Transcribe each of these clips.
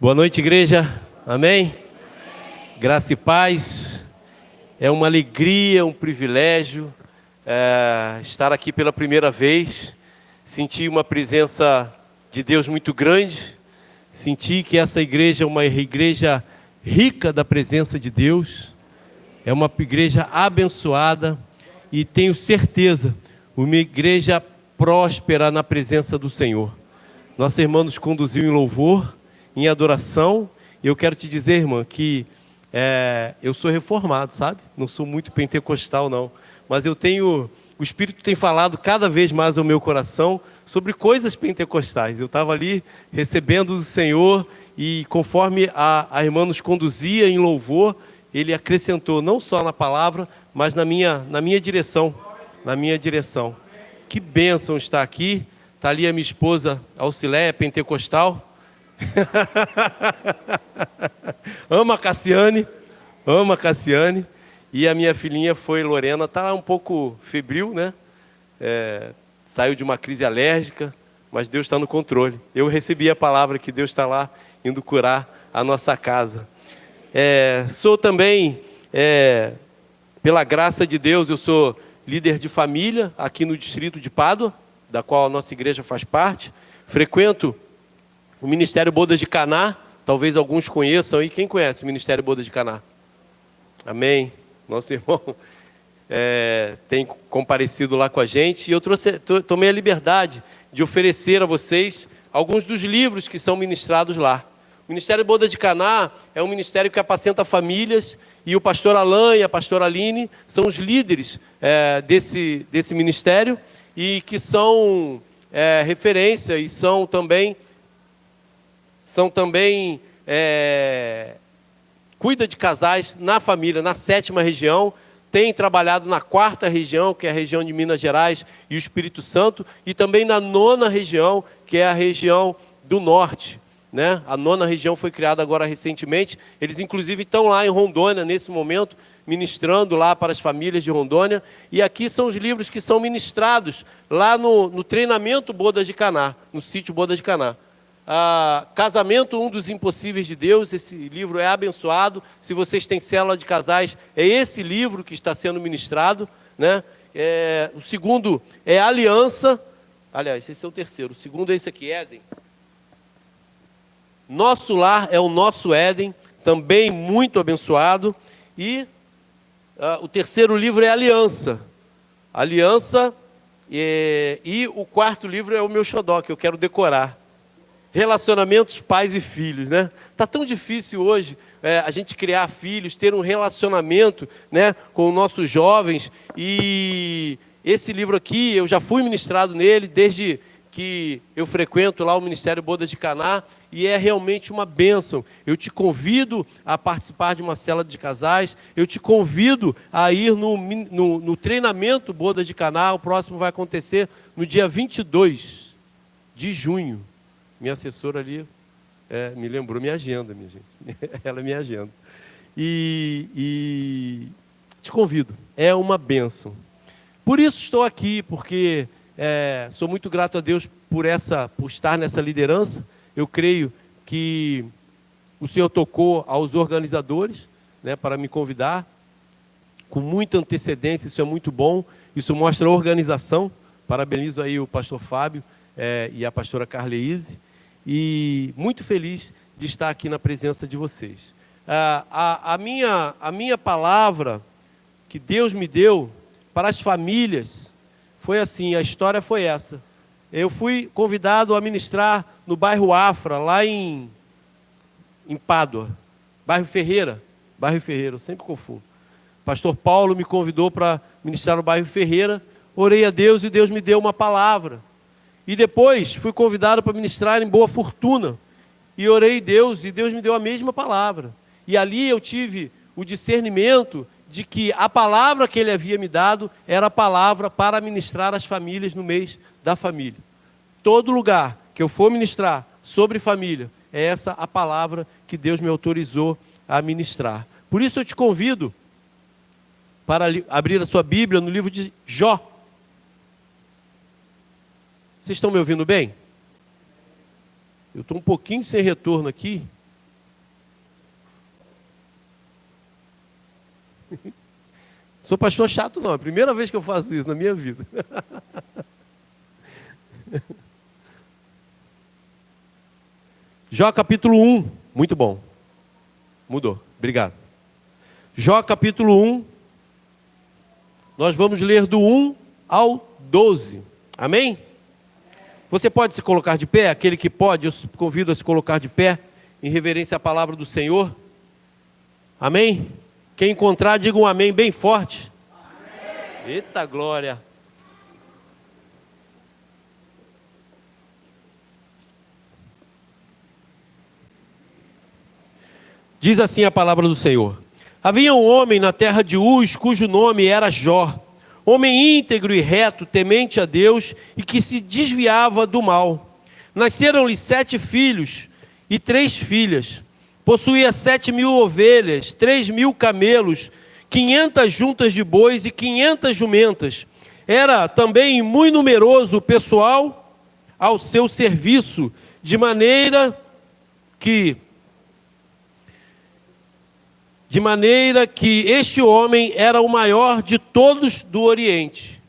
Boa noite, igreja. Amém? Graça e paz. É uma alegria, um privilégio estar aqui pela primeira vez. Senti uma presença de Deus muito grande. Senti que essa igreja é uma igreja rica da presença de Deus. É uma igreja abençoada e tenho certeza, uma igreja próspera na presença do Senhor. Nossa irmã nos conduziu em louvor, em adoração. E eu quero te dizer, irmã, que eu sou reformado, sabe? Não sou muito pentecostal, não. Mas o Espírito tem falado cada vez mais ao meu coração sobre coisas pentecostais. Eu estava ali recebendo do Senhor e conforme a irmã nos conduzia em louvor, ele acrescentou não só na palavra, mas na minha direção. Na minha direção. Que bênção estar aqui. Está ali a minha esposa Auxiléia, pentecostal. Ama a Cassiane. E a minha filhinha foi Lorena, está um pouco febril, né? Saiu de uma crise alérgica, mas Deus está no controle. Eu recebi a palavra que Deus está lá indo curar a nossa casa. Sou também, pela graça de Deus, eu sou líder de família aqui no distrito de Pádua, da qual a nossa igreja faz parte. Frequento o Ministério Bodas de Caná, talvez alguns conheçam aí. Quem conhece o Ministério Bodas de Caná? Amém. Nosso irmão tem comparecido lá com a gente. E eu tomei a liberdade de oferecer a vocês alguns dos livros que são ministrados lá. O Ministério Bodas de Caná é um ministério que apacenta famílias, e o pastor Alain e a pastora Aline são os líderes desse ministério, e que são referência e são também cuida de casais na família, na 7ª região, tem trabalhado na 4ª região, que é a região de Minas Gerais e o Espírito Santo, e também na 9ª região, que é a região do Norte, né? A 9ª região foi criada agora recentemente. Eles inclusive estão lá em Rondônia nesse momento, ministrando lá para as famílias de Rondônia. E aqui são os livros que são ministrados lá no treinamento Bodas de Caná, no sítio Bodas de Caná. Casamento, um dos impossíveis de Deus. Esse livro é abençoado. Se vocês têm célula de casais, é esse livro que está sendo ministrado, né? O segundo é Aliança. Aliás, esse é o terceiro. O segundo é esse aqui, Éden. Nosso Lar é o nosso Éden, também muito abençoado. E o terceiro livro é Aliança. E o quarto livro é o meu xodó, que eu quero decorar. Relacionamentos, pais e filhos, né? Tá tão difícil hoje a gente criar filhos, ter um relacionamento, né, com nossos jovens. E esse livro aqui, eu já fui ministrado nele desde que eu frequento lá o Ministério Bodas de Caná, e é realmente uma bênção. Eu te convido a participar de uma célula de casais, eu te convido a ir no treinamento Bodas de Caná. O próximo vai acontecer no dia 22 de junho. Minha assessora ali me lembrou minha agenda, minha gente. Ela é minha agenda. E te convido, é uma bênção. Por isso estou aqui, porque sou muito grato a Deus por estar nessa liderança. Eu creio que o Senhor tocou aos organizadores, né, para me convidar com muita antecedência. Isso é muito bom, isso mostra organização. Parabenizo aí o pastor Fábio e a pastora Carleise, e muito feliz de estar aqui na presença de vocês. A minha palavra que Deus me deu para as famílias foi assim, a história foi essa. Eu fui convidado a ministrar no bairro Afra, lá em Pádua, bairro Ferreira, eu sempre confundo. Pastor Paulo me convidou para ministrar no bairro Ferreira, orei a Deus e Deus me deu uma palavra. E depois fui convidado para ministrar em Boa Fortuna, e orei a Deus e Deus me deu a mesma palavra. E ali eu tive o discernimento de que a palavra que ele havia me dado era a palavra para ministrar as famílias no mês da família. Todo lugar que eu for ministrar sobre família, é essa a palavra que Deus me autorizou a ministrar. Por isso eu te convido para abrir a sua Bíblia no livro de Jó. Vocês estão me ouvindo bem? Eu estou um pouquinho sem retorno aqui, Sou pastor chato não, é a primeira vez que eu faço isso na minha vida. Jó capítulo 1, muito bom. Mudou, obrigado. Jó capítulo 1, nós vamos ler do 1 ao 12, amém? Você pode se colocar de pé, aquele que pode, eu convido a se colocar de pé, em reverência à palavra do Senhor, amém? Quem encontrar, diga um amém bem forte. Amém. Eita glória! Diz assim a palavra do Senhor: havia um homem na terra de Uz, cujo nome era Jó, homem íntegro e reto, temente a Deus, e que se desviava do mal. Nasceram-lhe 7 filhos e 3 filhas. Possuía 7.000 ovelhas, 3.000 camelos, 500 juntas de bois e 500 jumentas. Era também muito numeroso o pessoal ao seu serviço, de maneira que este homem era o maior de todos do Oriente.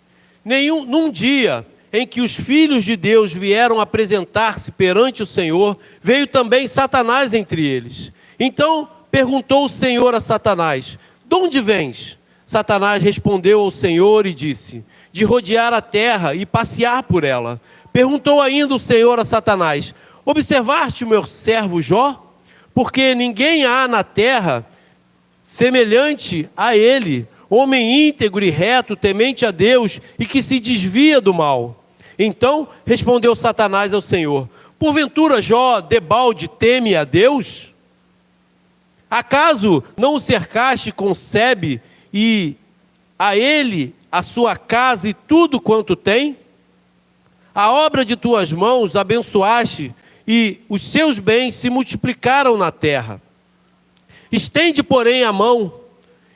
Num dia em que os filhos de Deus vieram apresentar-se perante o Senhor, veio também Satanás entre eles. Então perguntou o Senhor a Satanás: de onde vens? Satanás respondeu ao Senhor e disse: de rodear a terra e passear por ela. Perguntou ainda o Senhor a Satanás: observaste o meu servo Jó? Porque ninguém há na terra semelhante a ele, homem íntegro e reto, temente a Deus e que se desvia do mal. Então respondeu Satanás ao Senhor: porventura Jó debalde teme a Deus? Acaso não o cercaste com sebe, e a ele a sua casa e tudo quanto tem? A obra de tuas mãos abençoaste, e os seus bens se multiplicaram na terra. Estende, porém, a mão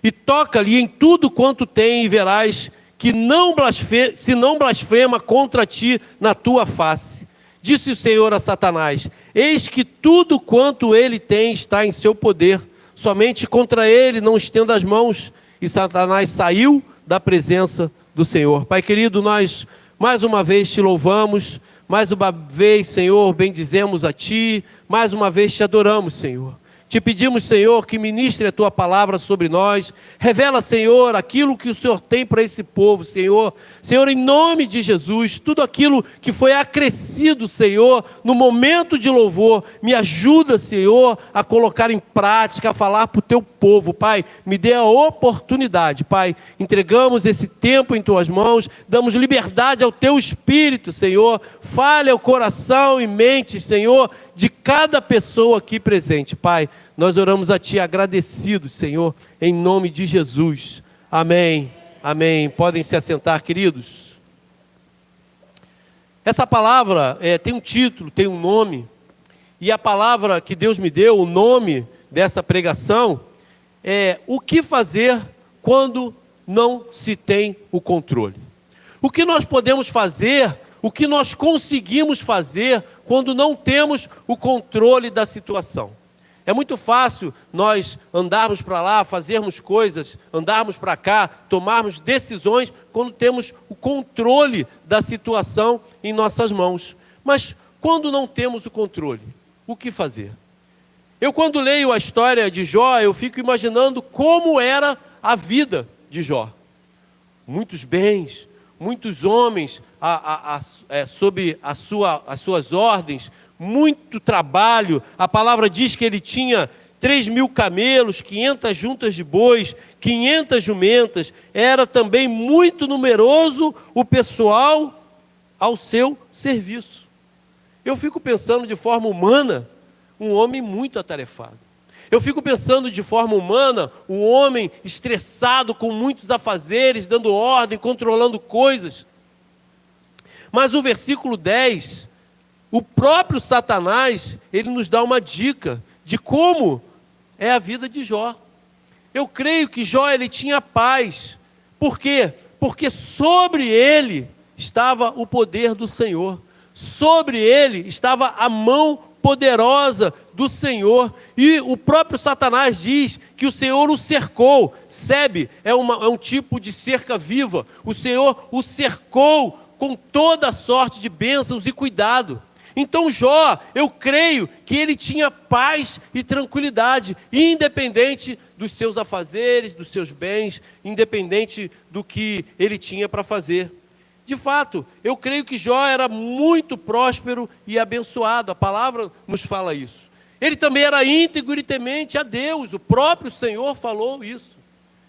e toca-lhe em tudo quanto tem, e verás que se não blasfema contra ti na tua face. Disse o Senhor a Satanás: eis que tudo quanto ele tem está em seu poder, somente contra ele não estenda as mãos. E Satanás saiu da presença do Senhor. Pai querido, nós mais uma vez te louvamos, mais uma vez, Senhor, bendizemos a ti, mais uma vez te adoramos, Senhor. Te pedimos, Senhor, que ministre a Tua palavra sobre nós. Revela, Senhor, aquilo que o Senhor tem para esse povo, Senhor. Senhor, em nome de Jesus, tudo aquilo que foi acrescido, Senhor, no momento de louvor, me ajuda, Senhor, a colocar em prática, a falar para o Teu povo, Pai. Me dê a oportunidade, Pai. Entregamos esse tempo em Tuas mãos, damos liberdade ao Teu Espírito, Senhor. Fale ao coração e mente, Senhor, de cada pessoa aqui presente, Pai. Nós oramos a Ti agradecidos, Senhor, em nome de Jesus. Amém, amém. Podem se assentar, queridos. Essa palavra tem um título, tem um nome, e a palavra que Deus me deu, o nome dessa pregação, é o que fazer quando não se tem o controle. O que nós podemos fazer, o que nós conseguimos fazer quando não temos o controle da situação. É muito fácil nós andarmos para lá, fazermos coisas, andarmos para cá, tomarmos decisões quando temos o controle da situação em nossas mãos. Mas quando não temos o controle, o que fazer? Eu, quando leio a história de Jó, eu fico imaginando como era a vida de Jó. Muitos bens, muitos homens sob as suas ordens, muito trabalho. A palavra diz que ele tinha 3.000 camelos, 500 juntas de bois, 500 jumentas. Era também muito numeroso o pessoal ao seu serviço. Eu fico pensando de forma humana, um homem muito atarefado. Eu fico pensando de forma humana, um homem estressado, com muitos afazeres, dando ordem, controlando coisas. Mas o versículo 10, o próprio Satanás, ele nos dá uma dica de como é a vida de Jó. Eu creio que Jó, ele tinha paz. Por quê? Porque sobre ele estava o poder do Senhor. Sobre ele estava a mão poderosa do Senhor. E o próprio Satanás diz que o Senhor o cercou. Sebe é um tipo de cerca viva. O Senhor o cercou com toda sorte de bênçãos e cuidado. Então Jó, eu creio que ele tinha paz e tranquilidade, independente dos seus afazeres, dos seus bens, independente do que ele tinha para fazer. De fato, eu creio que Jó era muito próspero e abençoado, a palavra nos fala isso. Ele também era íntegro e temente a Deus, o próprio Senhor falou isso.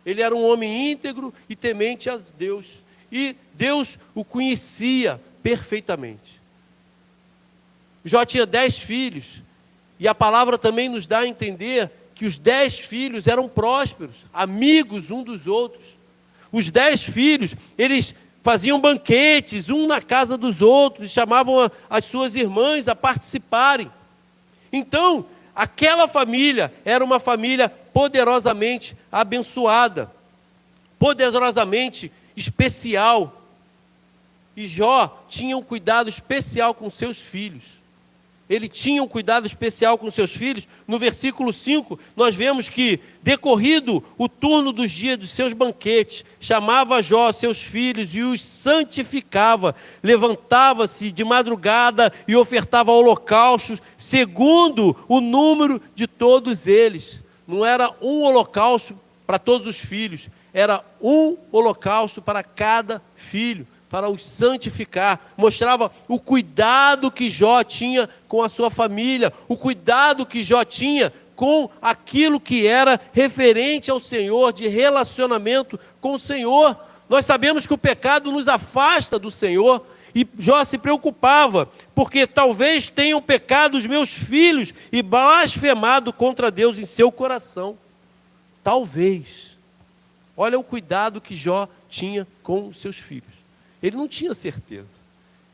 Ele era um homem íntegro e temente a Deus, e Deus o conhecia perfeitamente. Jó tinha 10 filhos, e a palavra também nos dá a entender que os 10 filhos eram prósperos, amigos um dos outros. Os 10 filhos, eles faziam banquetes, um na casa dos outros, chamavam as suas irmãs a participarem. Então, aquela família era uma família poderosamente abençoada, poderosamente especial. E Jó tinha um cuidado especial com seus filhos. Ele tinha um cuidado especial com seus filhos. No versículo 5, nós vemos que, decorrido o turno dos dias dos seus banquetes, chamava Jó seus filhos e os santificava. Levantava-se de madrugada e ofertava holocaustos, segundo o número de todos eles. Não era um holocausto para todos os filhos, era um holocausto para cada filho, para os santificar. Mostrava o cuidado que Jó tinha com a sua família, o cuidado que Jó tinha com aquilo que era referente ao Senhor, de relacionamento com o Senhor. Nós sabemos que o pecado nos afasta do Senhor, e Jó se preocupava, porque talvez tenham pecado os meus filhos e blasfemado contra Deus em seu coração. Talvez. Olha o cuidado que Jó tinha com os seus filhos. Ele não tinha certeza.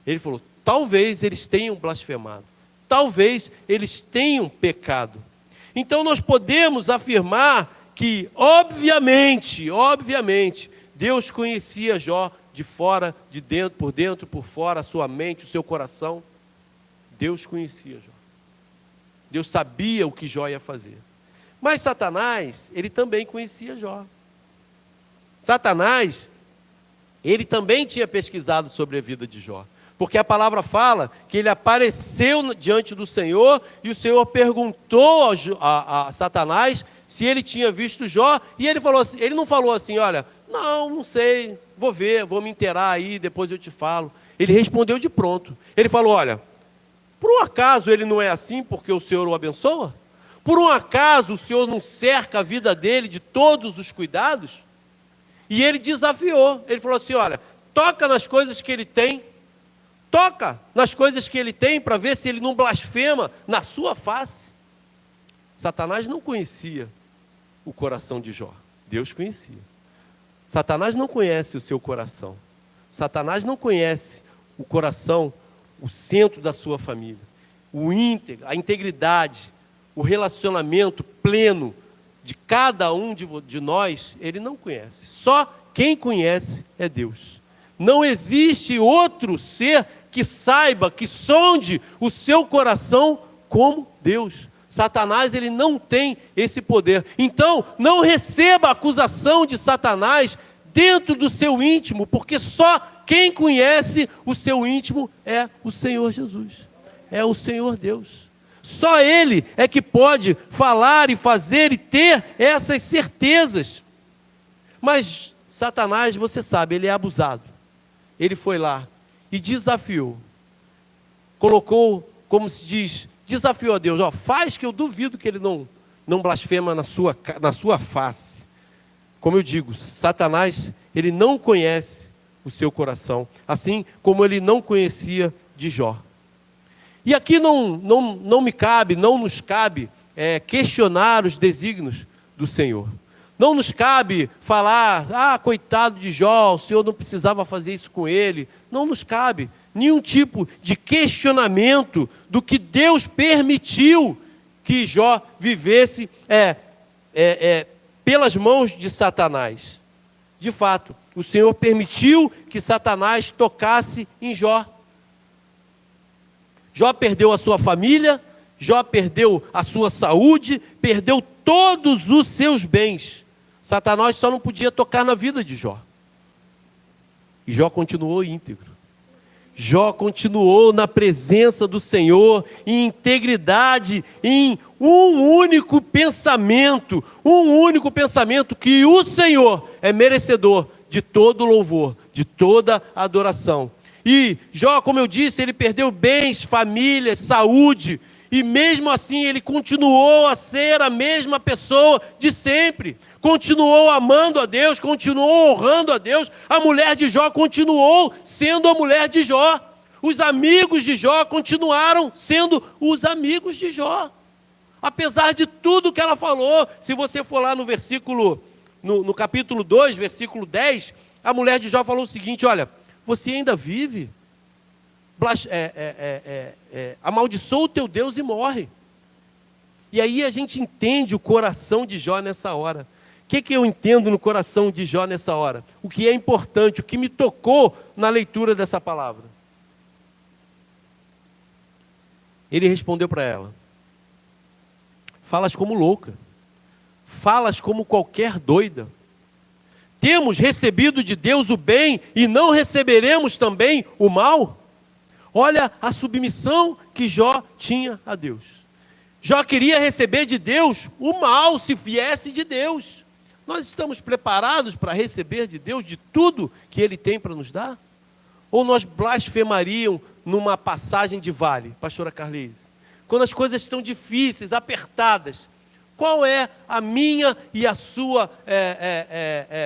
Ele falou, talvez eles tenham blasfemado. Talvez eles tenham pecado. Então nós podemos afirmar que, obviamente, Deus conhecia Jó de fora, de dentro, por fora, a sua mente, o seu coração. Deus conhecia Jó. Deus sabia o que Jó ia fazer. Mas Satanás, ele também conhecia Jó. Satanás, ele também tinha pesquisado sobre a vida de Jó, porque a palavra fala que ele apareceu diante do Senhor, e o Senhor perguntou a Satanás se ele tinha visto Jó, e ele falou assim, ele não falou assim, olha, não sei, vou ver, vou me inteirar aí, depois eu te falo. Ele respondeu de pronto. Ele falou, olha, por um acaso ele não é assim porque o Senhor o abençoa? Por um acaso o Senhor não cerca a vida dele de todos os cuidados? E ele desafiou, ele falou assim, olha, toca nas coisas que ele tem, toca nas coisas que ele tem, para ver se ele não blasfema na sua face. Satanás não conhecia o coração de Jó, Deus conhecia. Satanás não conhece o seu coração, Satanás não conhece o coração, o centro da sua família, o íntegro, a integridade, o relacionamento pleno de cada um de nós, ele não conhece. Só quem conhece é Deus. Não existe outro ser que saiba, que sonde o seu coração como Deus. Satanás, ele não tem esse poder. Então, não receba a acusação de Satanás dentro do seu íntimo, porque só quem conhece o seu íntimo é o Senhor Jesus. É o Senhor Deus. Só Ele é que pode falar e fazer e ter essas certezas. Mas Satanás, você sabe, ele é abusado. Ele foi lá e desafiou. Colocou, como se diz, desafiou a Deus. Ó, faz que eu duvido que ele não blasfema na sua face. Como eu digo, Satanás, ele não conhece o seu coração. Assim como ele não conhecia de Jó. E aqui não nos cabe questionar os desígnios do Senhor. Não nos cabe falar, coitado de Jó, o Senhor não precisava fazer isso com ele. Não nos cabe nenhum tipo de questionamento do que Deus permitiu que Jó vivesse pelas mãos de Satanás. De fato, o Senhor permitiu que Satanás tocasse em Jó. Jó perdeu a sua família, Jó perdeu a sua saúde, perdeu todos os seus bens. Satanás só não podia tocar na vida de Jó. E Jó continuou íntegro. Jó continuou na presença do Senhor, em integridade, em um único pensamento, que o Senhor é merecedor de todo louvor, de toda adoração. E Jó, como eu disse, ele perdeu bens, família, saúde, e mesmo assim ele continuou a ser a mesma pessoa de sempre. Continuou amando a Deus, continuou honrando a Deus. A mulher de Jó continuou sendo a mulher de Jó. Os amigos de Jó continuaram sendo os amigos de Jó. Apesar de tudo que ela falou, se você for lá no versículo, no capítulo 2, versículo 10, a mulher de Jó falou o seguinte: olha, você ainda vive? Amaldiçoa o teu Deus e morre. E aí a gente entende o coração de Jó nessa hora. O que eu entendo no coração de Jó nessa hora? O que é importante, o que me tocou na leitura dessa palavra? Ele respondeu para ela: falas como louca, falas como qualquer doida. Temos recebido de Deus o bem e não receberemos também o mal? Olha a submissão que Jó tinha a Deus. Jó queria receber de Deus o mal, se viesse de Deus. Nós estamos preparados para receber de Deus de tudo que Ele tem para nos dar? Ou nós blasfemaríamos numa passagem de vale, pastora Carlise? Quando as coisas estão difíceis, apertadas, qual é a minha e a sua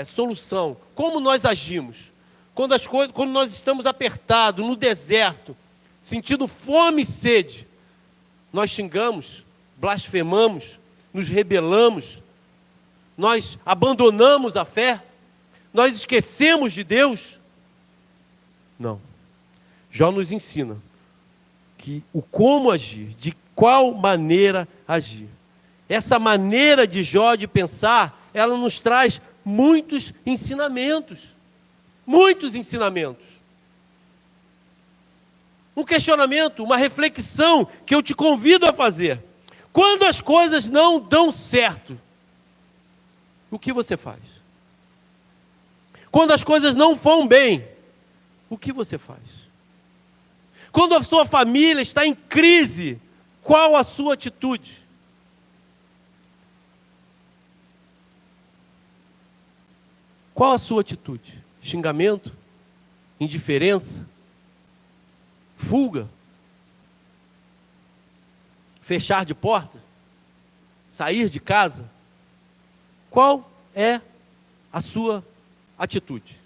solução? Como nós agimos? Quando nós estamos apertados, no deserto, sentindo fome e sede, nós xingamos, blasfemamos, nos rebelamos, nós abandonamos a fé, nós esquecemos de Deus? Não. Jó nos ensina o como agir, de qual maneira agir. Essa maneira de Jó de pensar, ela nos traz muitos ensinamentos. Muitos ensinamentos. Um questionamento, uma reflexão que eu te convido a fazer. Quando as coisas não dão certo, o que você faz? Quando as coisas não vão bem, o que você faz? Quando a sua família está em crise, qual a sua atitude? Qual a sua atitude? Xingamento? Indiferença? Fuga? Fechar de porta? Sair de casa? Qual é a sua atitude?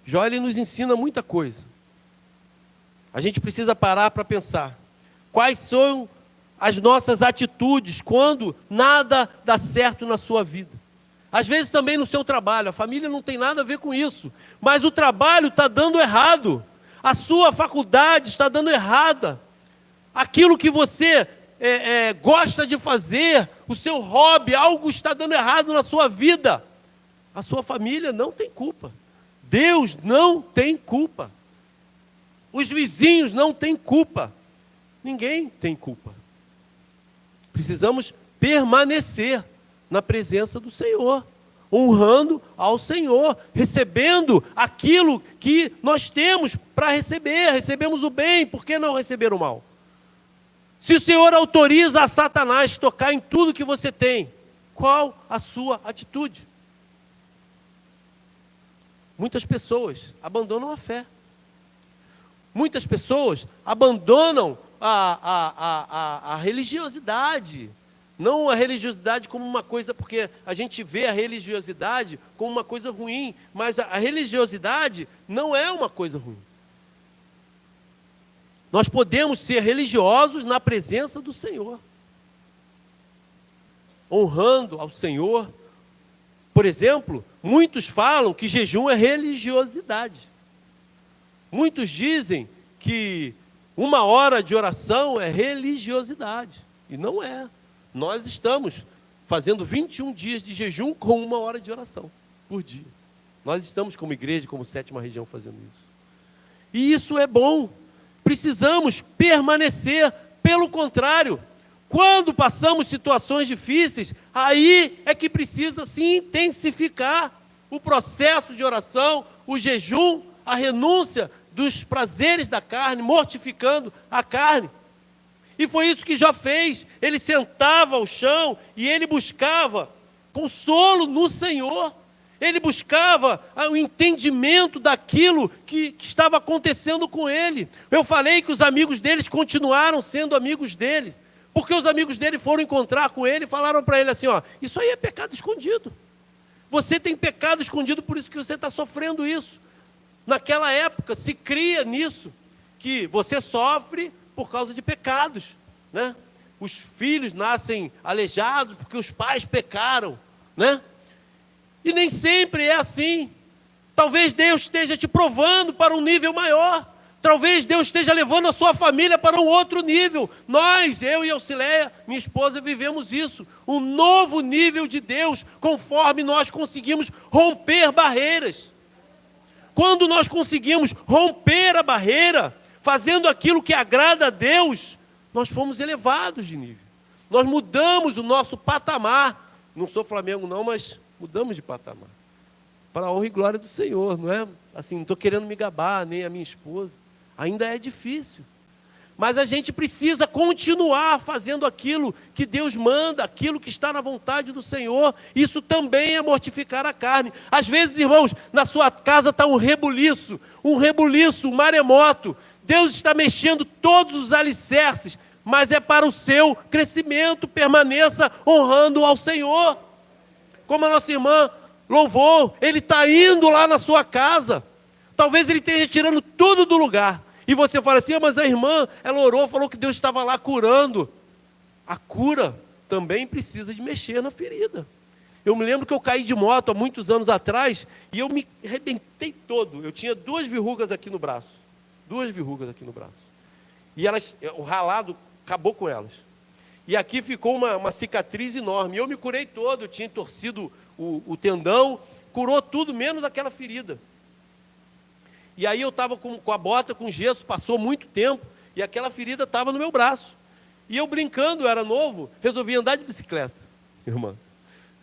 Jó, ele nos ensina muita coisa. A gente precisa parar para pensar. Quais são as nossas atitudes quando nada dá certo na sua vida? Às vezes também no seu trabalho. A família não tem nada a ver com isso. Mas o trabalho está dando errado. A sua faculdade está dando errada. Aquilo que você gosta de fazer, o seu hobby, algo está dando errado na sua vida. A sua família não tem culpa. Deus não tem culpa. Os vizinhos não têm culpa. Ninguém tem culpa. Precisamos permanecer na presença do Senhor, honrando ao Senhor, recebendo aquilo que nós temos para receber. Recebemos o bem, por que não receber o mal? Se o Senhor autoriza a Satanás tocar em tudo que você tem, qual a sua atitude? Muitas pessoas abandonam a fé. Muitas pessoas abandonam a religiosidade. Não a religiosidade como uma coisa, porque a gente vê a religiosidade como uma coisa ruim, mas a religiosidade não é uma coisa ruim. Nós podemos ser religiosos na presença do Senhor, honrando ao Senhor. Por exemplo, muitos falam que jejum é religiosidade. Muitos dizem que 1 hora de oração é religiosidade. E não é. Nós estamos fazendo 21 dias de jejum com 1 hora de oração por dia. Nós estamos como igreja, como 7ª região fazendo isso. E isso é bom. Precisamos permanecer Pelo contrário, quando passamos situações difíceis, aí é que precisa se intensificar o processo de oração, o jejum, a renúncia dos prazeres da carne, mortificando a carne. E foi isso que Jó fez. Ele sentava ao chão e ele buscava consolo no Senhor. Ele buscava o entendimento daquilo que estava acontecendo com ele. Eu falei que os amigos deles continuaram sendo amigos dele, porque os amigos dele foram encontrar com ele e falaram para ele assim, ó, isso aí é pecado escondido. Você tem pecado escondido, por isso que você está sofrendo isso. Naquela época se cria nisso, que você sofre por causa de pecados, né? Os filhos nascem aleijados porque os pais pecaram, né? E nem sempre é assim. Talvez Deus esteja te provando para um nível maior. Talvez Deus esteja levando a sua família para um outro nível. Nós, eu e Auxileia, minha esposa, vivemos isso. Um novo nível de Deus, conforme nós conseguimos romper barreiras. Quando nós conseguimos romper a barreira, fazendo aquilo que agrada a Deus, nós fomos elevados de nível. Nós mudamos o nosso patamar. Não sou Flamengo não, mas mudamos de patamar. Para a honra e glória do Senhor, não é? Assim, não estou querendo me gabar, nem a minha esposa. Ainda é difícil. Mas a gente precisa continuar fazendo aquilo que Deus manda, aquilo que está na vontade do Senhor. Isso também é mortificar a carne. Às vezes, irmãos, na sua casa está um rebuliço, um maremoto. Deus está mexendo todos os alicerces, mas é para o seu crescimento. Permaneça honrando ao Senhor. Como a nossa irmã louvou, ele está indo lá na sua casa. Talvez ele esteja tirando tudo do lugar. E você fala assim, mas a irmã, ela orou, falou que Deus estava lá curando. A cura também precisa de mexer na ferida. Eu me lembro que eu caí de moto há muitos anos atrás e eu me arrebentei todo. Eu tinha 2 verrugas aqui no braço. 2 verrugas aqui no braço. E elas, o ralado acabou com elas. E aqui ficou uma cicatriz enorme. E eu me curei todo, eu tinha torcido o tendão, curou tudo, menos aquela ferida. E aí eu estava com a bota, com gesso, passou muito tempo, e aquela ferida estava no meu braço. E eu brincando, eu era novo, resolvi andar de bicicleta, irmã.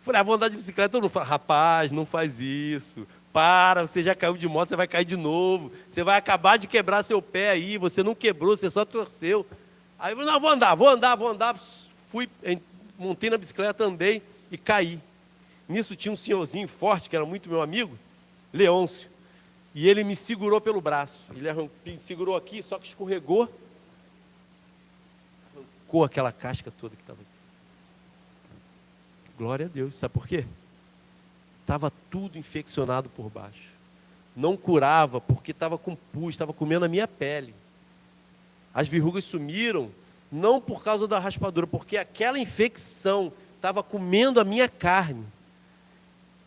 Falei, vou andar de bicicleta. Todo mundo fala, rapaz, não faz isso. Para, você já caiu de moto, você vai cair de novo. Você vai acabar de quebrar seu pé aí, você não quebrou, você só torceu. Aí eu falei, não, vou andar. Fui, montei na bicicleta, andei e caí. Nisso tinha um senhorzinho forte, que era muito meu amigo, Leôncio. E ele me segurou pelo braço. Ele me segurou aqui, só que escorregou. Arrancou aquela casca toda que estava aqui. Glória a Deus. Sabe por quê? Estava tudo infeccionado por baixo. Não curava, porque estava com pus, estava comendo a minha pele. As verrugas sumiram, não por causa da raspadura, porque aquela infecção estava comendo a minha carne.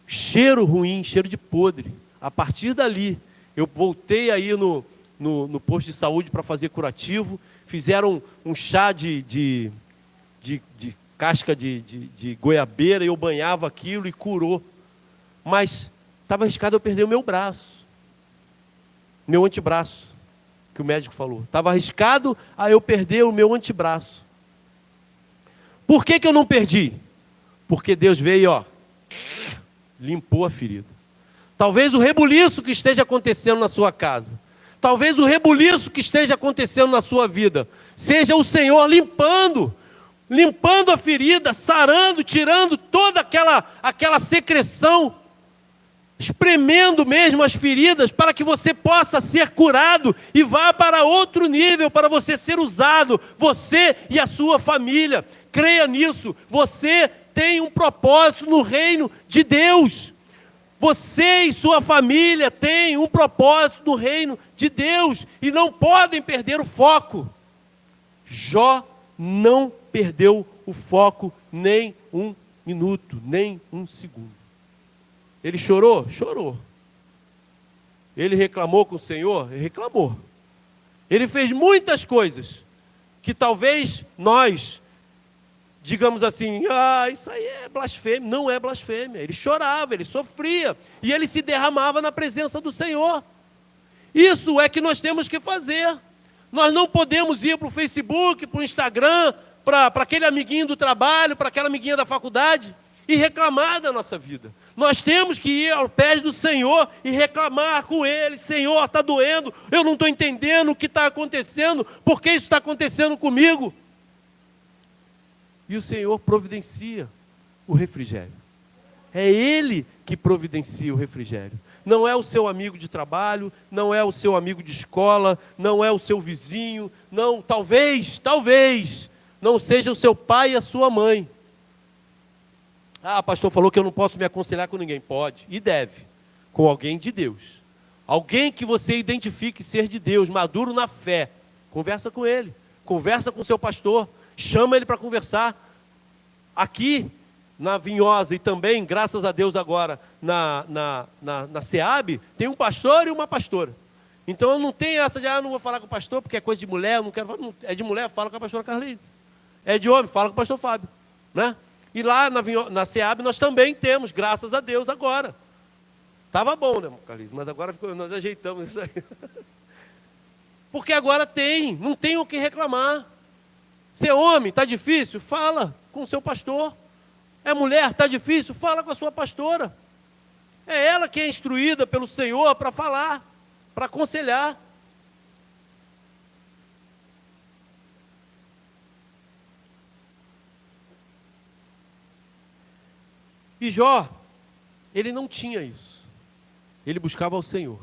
Cheiro ruim, cheiro de podre. A partir dali, eu voltei aí no posto de saúde para fazer curativo, fizeram um chá de casca de goiabeira, eu banhava aquilo e curou. Mas estava arriscado eu perder o meu braço, meu antebraço, que o médico falou. Estava arriscado a eu perder o meu antebraço. Por que eu não perdi? Porque Deus veio, limpou a ferida. Talvez o rebuliço que esteja acontecendo na sua casa, talvez o rebuliço que esteja acontecendo na sua vida, seja o Senhor limpando a ferida, sarando, tirando toda aquela secreção, espremendo mesmo as feridas, para que você possa ser curado e vá para outro nível, para você ser usado, você e a sua família. Creia nisso, você tem um propósito no reino de Deus. Você e sua família têm um propósito no reino de Deus e não podem perder o foco. Jó não perdeu o foco nem um minuto, nem um segundo. Ele chorou? Chorou. Ele reclamou com o Senhor? Reclamou. Ele fez muitas coisas que talvez nós digamos assim, isso aí é blasfêmia. Não é blasfêmia. Ele chorava, ele sofria, e ele se derramava na presença do Senhor. Isso é que nós temos que fazer. Nós não podemos ir para o Facebook, para o Instagram, para aquele amiguinho do trabalho, para aquela amiguinha da faculdade e reclamar da nossa vida. Nós temos que ir aos pés do Senhor e reclamar com Ele. Senhor, está doendo, eu não estou entendendo o que está acontecendo, por que isso está acontecendo comigo? E o Senhor providencia o refrigério. É Ele que providencia o refrigério. Não é o seu amigo de trabalho, não é o seu amigo de escola, não é o seu vizinho, não, talvez, não seja o seu pai e a sua mãe. Ah, pastor falou que eu não posso me aconselhar com ninguém. Pode e deve, com alguém de Deus. Alguém que você identifique ser de Deus, maduro na fé. Conversa com ele, conversa com o seu pastor, chama ele para conversar. Aqui na Vinhosa e também, graças a Deus agora, na SEAB, tem um pastor e uma pastora. Então eu não tenho essa de, não vou falar com o pastor porque é coisa de mulher, eu não quero falar. Não, é de mulher, fala com a pastora Carlise. É de homem, fala com o pastor Fábio. Né? E lá na SEAB nós também temos, graças a Deus agora. Estava bom, né, Carlise? Mas agora nós ajeitamos isso aí. Porque agora não tem o que reclamar. Ser homem, está difícil? Fala com o seu pastor. É mulher, está difícil? Fala com a sua pastora. É ela que é instruída pelo Senhor para falar, para aconselhar. E Jó, ele não tinha isso. Ele buscava o Senhor.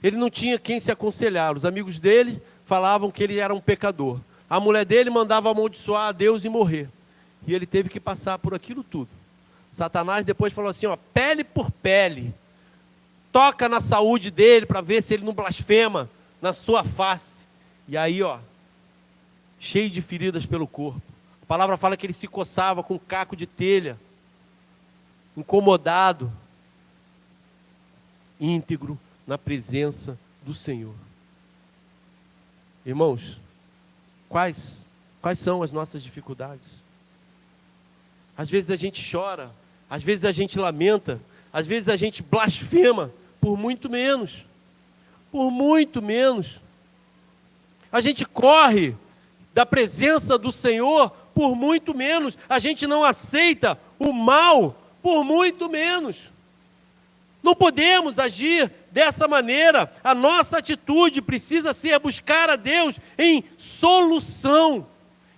Ele não tinha quem se aconselhar. Os amigos dele falavam que ele era um pecador. A mulher dele mandava amaldiçoar a Deus e morrer. E ele teve que passar por aquilo tudo. Satanás depois falou assim, ó, pele por pele. Toca na saúde dele para ver se ele não blasfema na sua face. E aí, ó, cheio de feridas pelo corpo. A palavra fala que ele se coçava com um caco de telha. Incomodado. Íntegro na presença do Senhor. Irmãos, quais são as nossas dificuldades? Às vezes a gente chora, às vezes a gente lamenta, às vezes a gente blasfema por muito menos. Por muito menos. A gente corre da presença do Senhor por muito menos. A gente não aceita o mal por muito menos. Não podemos agir dessa maneira. A nossa atitude precisa ser buscar a Deus em solução,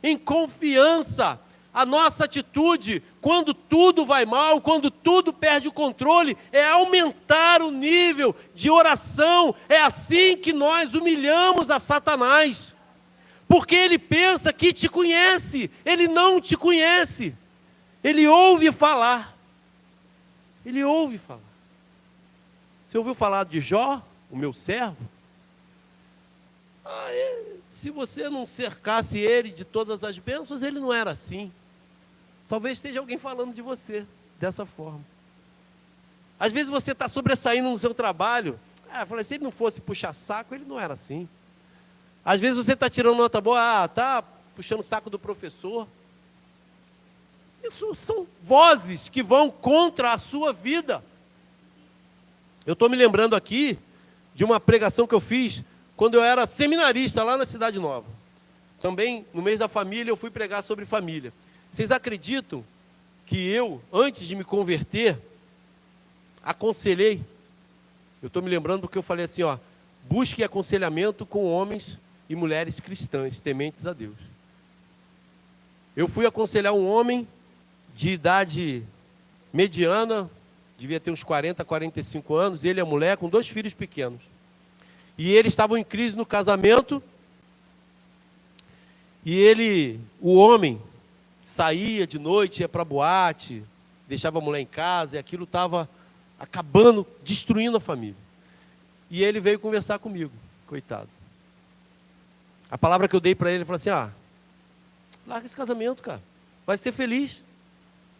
em confiança. A nossa atitude, quando tudo vai mal, quando tudo perde o controle, é aumentar o nível de oração. É assim que nós humilhamos a Satanás. Porque ele pensa que te conhece, ele não te conhece. Ele ouve falar. Ele ouve falar. Você ouviu falar de Jó, o meu servo? Se você não cercasse ele de todas as bênçãos, ele não era assim. Talvez esteja alguém falando de você dessa forma. Às vezes você está sobressaindo no seu trabalho. Falei, se ele não fosse puxar saco, ele não era assim. Às vezes você está tirando nota boa, está puxando o saco do professor. Isso são vozes que vão contra a sua vida. Eu estou me lembrando aqui de uma pregação que eu fiz quando eu era seminarista lá na Cidade Nova. Também, no mês da família, eu fui pregar sobre família. Vocês acreditam que eu, antes de me converter, aconselhei? Eu estou me lembrando porque eu falei assim, ó, busque aconselhamento com homens e mulheres cristãs, tementes a Deus. Eu fui aconselhar um homem de idade mediana, devia ter uns 40, 45 anos, ele e a mulher, com 2 filhos pequenos. E eles estavam em crise no casamento, e o homem, saía de noite, ia para a boate, deixava a mulher em casa, e aquilo estava acabando, destruindo a família. E ele veio conversar comigo, coitado. A palavra que eu dei para ele, ele falou assim, larga esse casamento, cara, vai ser feliz.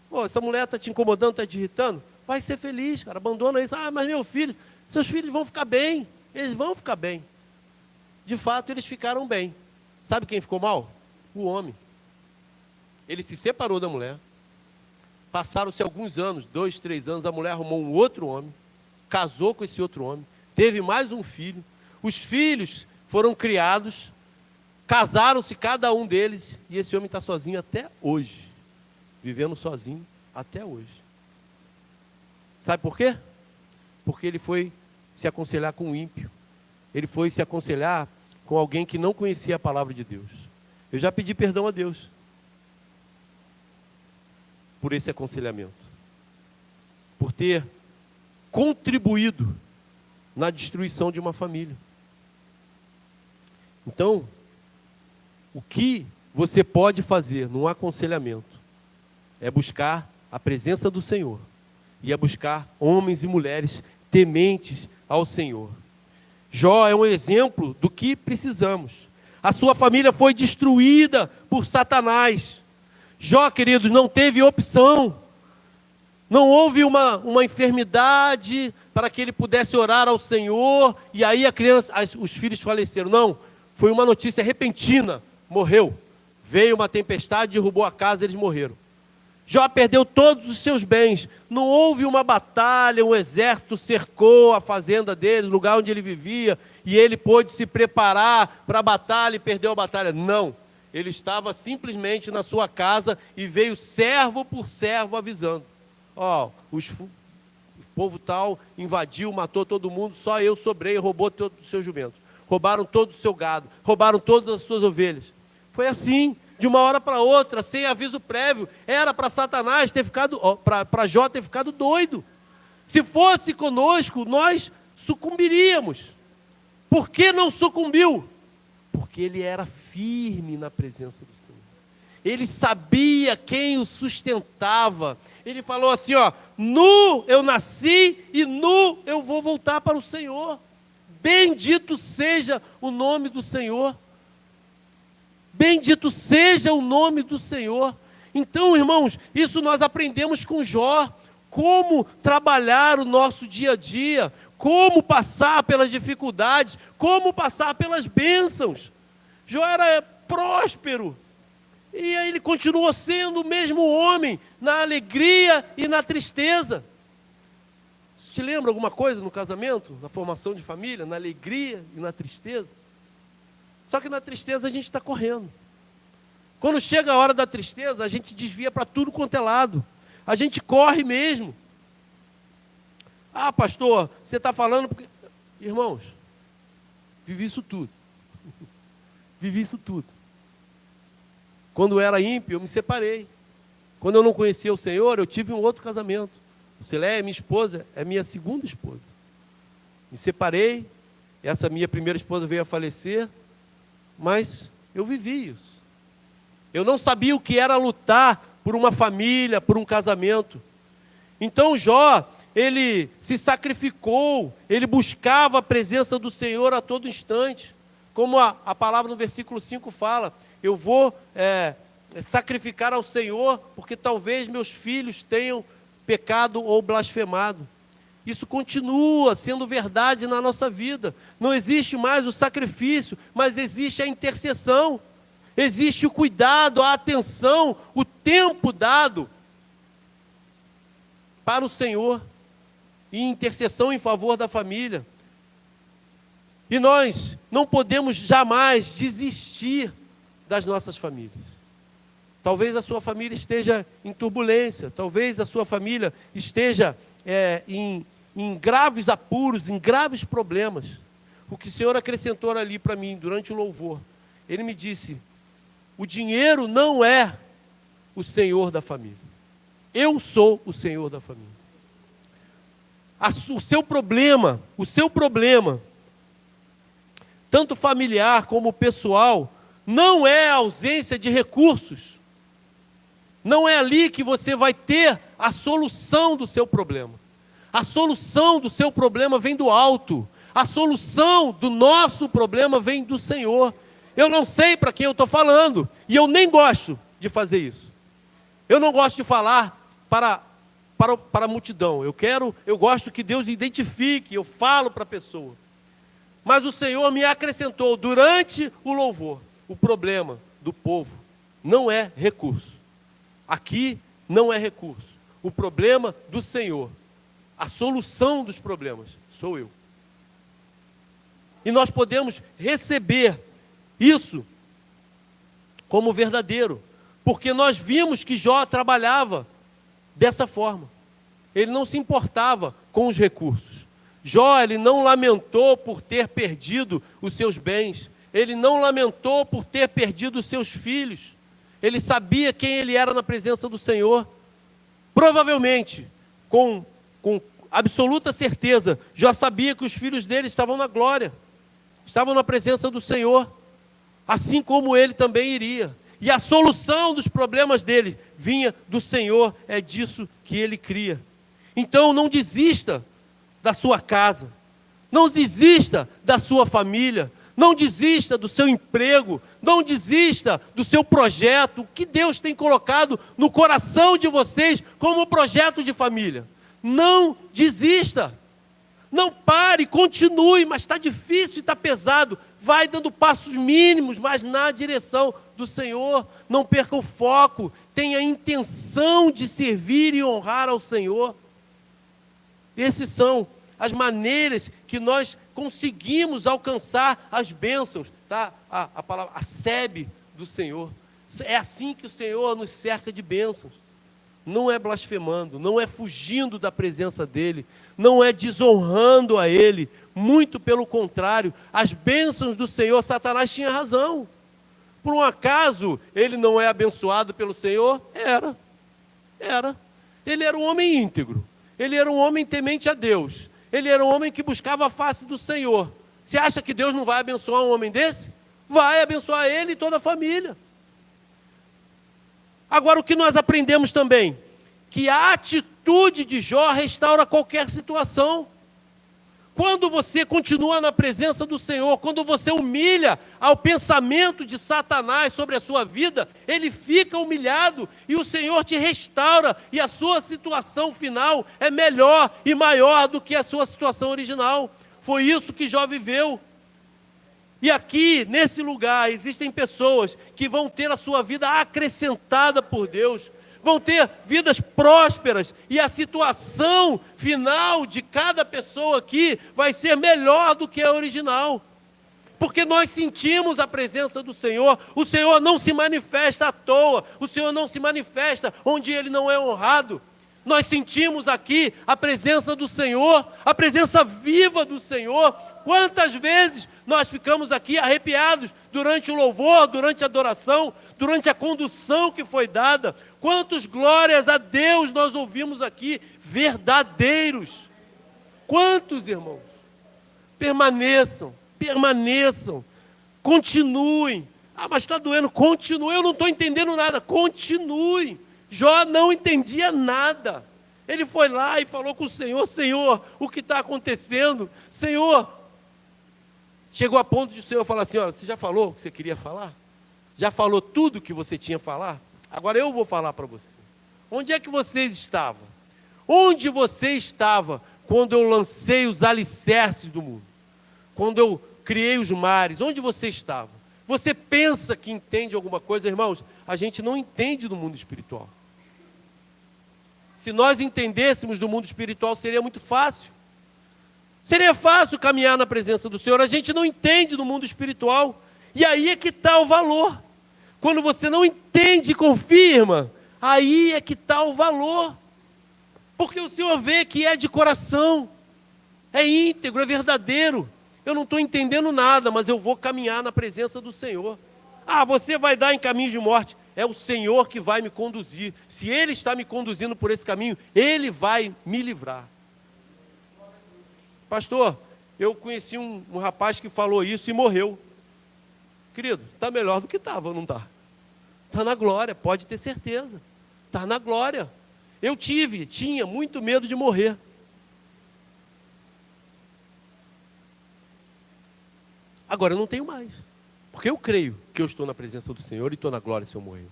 Pô, essa mulher está te incomodando, está te irritando? Vai ser feliz, cara, abandona isso. Mas meu filho, seus filhos vão ficar bem, eles vão ficar bem. De fato, eles ficaram bem. Sabe quem ficou mal? O homem. Ele se separou da mulher, passaram-se alguns anos, 2, 3 anos, a mulher arrumou um outro homem, casou com esse outro homem, teve mais um filho. Os filhos foram criados, casaram-se cada um deles, e esse homem está sozinho até hoje, vivendo sozinho até hoje. Sabe por quê? Porque ele foi se aconselhar com o ímpio, ele foi se aconselhar com alguém que não conhecia a palavra de Deus. Eu já pedi perdão a Deus por esse aconselhamento, por ter contribuído na destruição de uma família. Então, o que você pode fazer num aconselhamento é buscar a presença do Senhor e é buscar homens e mulheres tementes ao Senhor. Jó é um exemplo do que precisamos. A sua família foi destruída por Satanás. Jó, queridos, não teve opção. Não houve uma enfermidade para que ele pudesse orar ao Senhor e aí os filhos faleceram. Não, foi uma notícia repentina. Morreu. Veio uma tempestade, derrubou a casa, eles morreram. Jó perdeu todos os seus bens. Não houve uma batalha, um exército cercou a fazenda dele, o lugar onde ele vivia, e ele pôde se preparar para a batalha e perdeu a batalha. Não. Ele estava simplesmente na sua casa e veio servo por servo avisando. Ó, o povo tal invadiu, matou todo mundo, só eu sobrei, roubou todos os seus jumentos. Roubaram todo o seu gado, roubaram todas as suas ovelhas. Foi assim, de uma hora para outra, sem aviso prévio. Era para Satanás ter ficado, para Jó ter ficado doido. Se fosse conosco, nós sucumbiríamos. Por que não sucumbiu? Porque ele era firme na presença do Senhor. Ele sabia quem o sustentava. Ele falou assim, ó, nu eu nasci e nu eu vou voltar para o Senhor. Bendito seja o nome do Senhor. Bendito seja o nome do Senhor. Então, irmãos, isso nós aprendemos com Jó. Como trabalhar o nosso dia a dia. Como passar pelas dificuldades. Como passar pelas bênçãos. Jó era próspero. E aí ele continuou sendo o mesmo homem. Na alegria e na tristeza. Isso te lembra alguma coisa no casamento? Na formação de família? Na alegria e na tristeza? Só que na tristeza a gente está correndo. Quando chega a hora da tristeza, a gente desvia para tudo quanto é lado. A gente corre mesmo. Ah, pastor, você está falando porque... Irmãos, vivi isso tudo. Vivi isso tudo. Quando eu era ímpio, eu me separei. Quando eu não conhecia o Senhor, eu tive um outro casamento. O Cileia, minha esposa, é minha segunda esposa. Me separei, essa minha primeira esposa veio a falecer, mas eu vivi isso. Eu não sabia o que era lutar por uma família, por um casamento. Então Jó, ele se sacrificou, ele buscava a presença do Senhor a todo instante. Como a palavra no versículo 5 fala, eu vou sacrificar ao Senhor, porque talvez meus filhos tenham pecado ou blasfemado. Isso continua sendo verdade na nossa vida. Não existe mais o sacrifício, mas existe a intercessão. Existe o cuidado, a atenção, o tempo dado para o Senhor. E intercessão em favor da família. E nós não podemos jamais desistir das nossas famílias. Talvez a sua família esteja em turbulência. Talvez a sua família esteja em graves apuros, em graves problemas. O que o Senhor acrescentou ali para mim durante o louvor, Ele me disse, o dinheiro não é o Senhor da família. Eu sou o Senhor da família. O seu problema, tanto familiar como pessoal, não é a ausência de recursos. Não é ali que você vai ter a solução do seu problema. A solução do seu problema vem do alto. A solução do nosso problema vem do Senhor. Eu não sei para quem eu estou falando. E eu nem gosto de fazer isso. Eu não gosto de falar para a multidão. Eu gosto que Deus identifique. Eu falo para a pessoa. Mas o Senhor me acrescentou durante o louvor. O problema do povo não é recurso. Aqui não é recurso. O problema do Senhor, a solução dos problemas, sou eu. E nós podemos receber isso como verdadeiro, porque nós vimos que Jó trabalhava dessa forma. Ele não se importava com os recursos. Jó, ele não lamentou por ter perdido os seus bens. Ele não lamentou por ter perdido os seus filhos. Ele sabia quem ele era na presença do Senhor. Provavelmente, com absoluta certeza, Jó sabia que os filhos dele estavam na glória, estavam na presença do Senhor, assim como ele também iria. E a solução dos problemas dele vinha do Senhor, é disso que ele cria. Então não desista da sua casa, não desista da sua família, não desista do seu emprego, não desista do seu projeto, que Deus tem colocado no coração de vocês como projeto de família. Não desista, não pare, continue, mas está difícil, está pesado, vai dando passos mínimos, mas na direção do Senhor. Não perca o foco, tenha a intenção de servir e honrar ao Senhor. Essas são as maneiras que nós conseguimos alcançar as bênçãos, tá? A palavra, a sebe do Senhor. É assim que o Senhor nos cerca de bênçãos. Não é blasfemando, não é fugindo da presença dEle, não é desonrando a Ele, muito pelo contrário. As bênçãos do Senhor, Satanás tinha razão. Por um acaso, ele não é abençoado pelo Senhor? Era. Ele era um homem íntegro, ele era um homem temente a Deus, ele era um homem que buscava a face do Senhor. Você acha que Deus não vai abençoar um homem desse? Vai abençoar ele e toda a família. Agora, o que nós aprendemos também? Que a atitude de Jó restaura qualquer situação. Quando você continua na presença do Senhor, quando você humilha ao pensamento de Satanás sobre a sua vida, ele fica humilhado e o Senhor te restaura, e a sua situação final é melhor e maior do que a sua situação original. Foi isso que Jó viveu. E aqui, nesse lugar, existem pessoas que vão ter a sua vida acrescentada por Deus, vão ter vidas prósperas, e a situação final de cada pessoa aqui vai ser melhor do que a original, porque nós sentimos a presença do Senhor. O Senhor não se manifesta à toa, o Senhor não se manifesta onde Ele não é honrado. Nós sentimos aqui a presença do Senhor, a presença viva do Senhor. Quantas vezes nós ficamos aqui arrepiados durante o louvor, durante a adoração, durante a condução que foi dada. Quantos glórias a Deus nós ouvimos aqui, verdadeiros. Quantos, irmãos? Permaneçam, continuem. Ah, mas está doendo, continue. Eu não estou entendendo nada, continue. Jó não entendia nada. Ele foi lá e falou com o Senhor: Senhor, o que está acontecendo? Senhor, chegou a ponto de o Senhor falar assim: olha, você já falou o que você queria falar? Já falou tudo o que você tinha a falar? Agora eu vou falar para você. Onde é que vocês estavam? Onde você estava quando eu lancei os alicerces do mundo? Quando eu criei os mares? Onde você estava? Você pensa que entende alguma coisa? Irmãos, a gente não entende do mundo espiritual. Se nós entendêssemos do mundo espiritual, seria muito fácil. Seria fácil caminhar na presença do Senhor. A gente não entende do mundo espiritual. E aí é que está o valor. Quando você não entende e confirma, aí é que está o valor. Porque o Senhor vê que é de coração, é íntegro, é verdadeiro. Eu não estou entendendo nada, mas eu vou caminhar na presença do Senhor. Ah, você vai dar em caminho de morte. É o Senhor que vai me conduzir. Se Ele está me conduzindo por esse caminho, Ele vai me livrar. Pastor, eu conheci um rapaz que falou isso e morreu. Querido, está melhor do que estava, não está? Está na glória, pode ter certeza. Está na glória. Eu tinha muito medo de morrer. Agora eu não tenho mais. Porque eu creio que eu estou na presença do Senhor e estou na glória se eu morrer.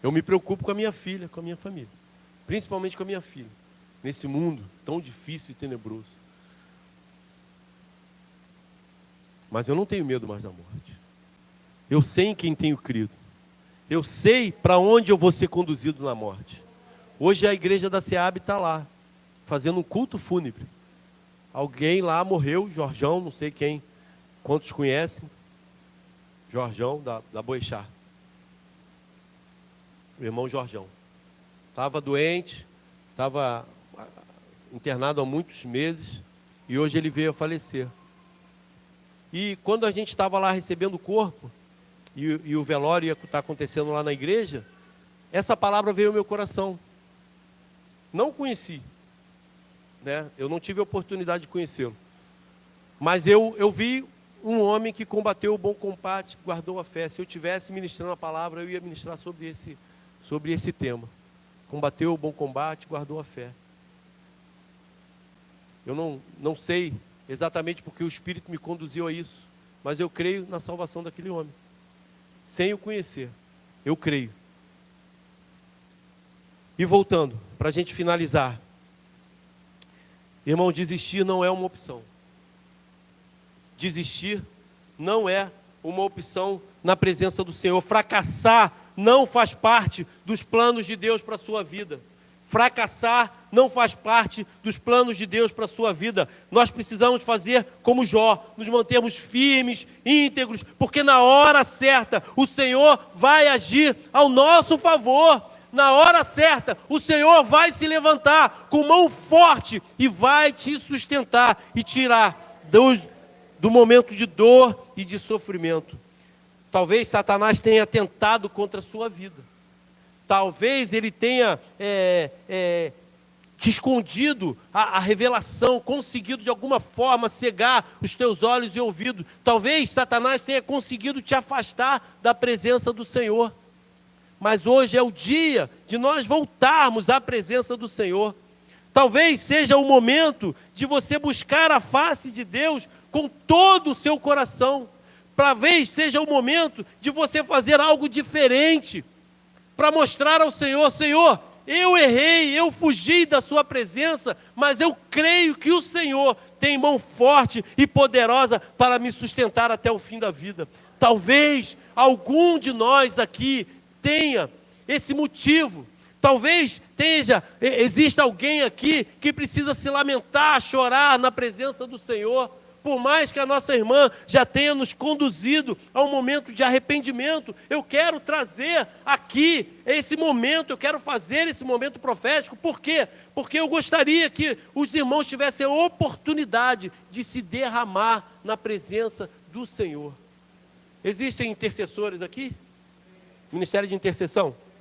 Eu me preocupo com a minha filha, com a minha família. Principalmente com a minha filha. Nesse mundo tão difícil e tenebroso. Mas eu não tenho medo mais da morte. Eu sei em quem tenho crido. Eu sei para onde eu vou ser conduzido na morte. Hoje a igreja da SEAB está lá, fazendo um culto fúnebre. Alguém lá morreu, Jorjão, não sei quem, Quantos conhecem? Jorjão, da Boechat. O irmão Jorjão. Estava doente, estava internado há muitos meses, e hoje ele veio a falecer. E quando a gente estava lá recebendo o corpo, e o velório ia estar acontecendo lá na igreja, essa palavra veio ao meu coração. Não conheci, né? Eu não tive a oportunidade de conhecê-lo. Mas eu vi um homem que combateu o bom combate, guardou a fé. Se eu tivesse ministrando a palavra, eu ia ministrar sobre esse tema. Combateu o bom combate, guardou a fé. Eu não sei exatamente porque o Espírito me conduziu a isso, mas eu creio na salvação daquele homem. Sem o conhecer, eu creio. E voltando, para a gente finalizar. Irmão, desistir não é uma opção. Desistir não é uma opção na presença do Senhor. Fracassar não faz parte dos planos de Deus para a sua vida. Fracassar não faz parte dos planos de Deus para a sua vida. Nós precisamos fazer como Jó, nos mantermos firmes, íntegros, porque na hora certa o Senhor vai agir ao nosso favor. Na hora certa, o Senhor vai se levantar com mão forte e vai te sustentar e tirar do momento de dor e de sofrimento. Talvez Satanás tenha tentado contra a sua vida. Talvez ele tenha te escondido a revelação, conseguido de alguma forma cegar os teus olhos e ouvidos. Talvez Satanás tenha conseguido te afastar da presença do Senhor. Mas hoje é o dia de nós voltarmos à presença do Senhor. Talvez seja o momento de você buscar a face de Deus com todo o seu coração. Talvez seja o momento de você fazer algo diferente, para mostrar ao Senhor: Senhor, eu errei, eu fugi da sua presença, mas eu creio que o Senhor tem mão forte e poderosa para me sustentar até o fim da vida. Talvez algum de nós aqui tenha esse motivo. Talvez exista alguém aqui que precisa se lamentar, chorar na presença do Senhor. Por mais que a nossa irmã já tenha nos conduzido a um momento de arrependimento, eu quero trazer aqui esse momento, eu quero fazer esse momento profético. Por quê? Porque eu gostaria que os irmãos tivessem a oportunidade de se derramar na presença do Senhor. Existem intercessores aqui? Ministério de intercessão?